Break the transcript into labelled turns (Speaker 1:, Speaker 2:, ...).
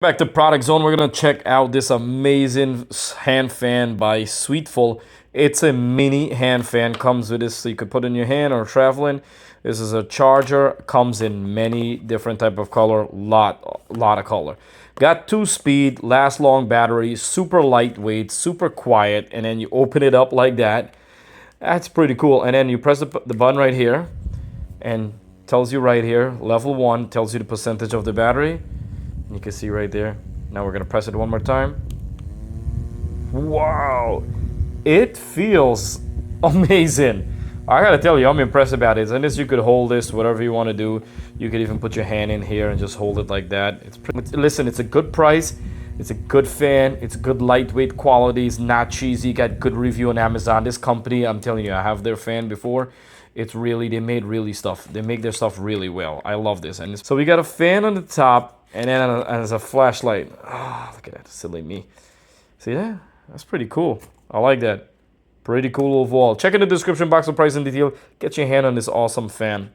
Speaker 1: Back to Product Zone, we're gonna check out this amazing hand fan by SweetFull. It's a mini hand fan, comes with this so you could put in your hand or traveling. This is a charger, comes in many different type of color, lot of color. Got 2 speed, lasts long battery, super lightweight, super quiet, and then you open it up like that. That's pretty cool. And then you press the button right here, and tells you right here, level 1, tells you the percentage of the battery. You can see right there. Now we're gonna press it one more time. Wow, it feels amazing. I gotta tell you, I'm impressed about it. And this, you could hold this, whatever you want to do. You could even put your hand in here and just hold it like that. Listen, it's a good price. It's a good fan. It's good lightweight quality. It's not cheesy. Got good review on Amazon. This company, I'm telling you, I have their fan before. It's really, they make their stuff really well. I love this. And so we got a fan on the top, and then as a flashlight. Oh, look at that, silly me. See that? That's pretty cool. I like that. Pretty cool overall. Check in the description box for price and detail. Get your hand on this awesome fan.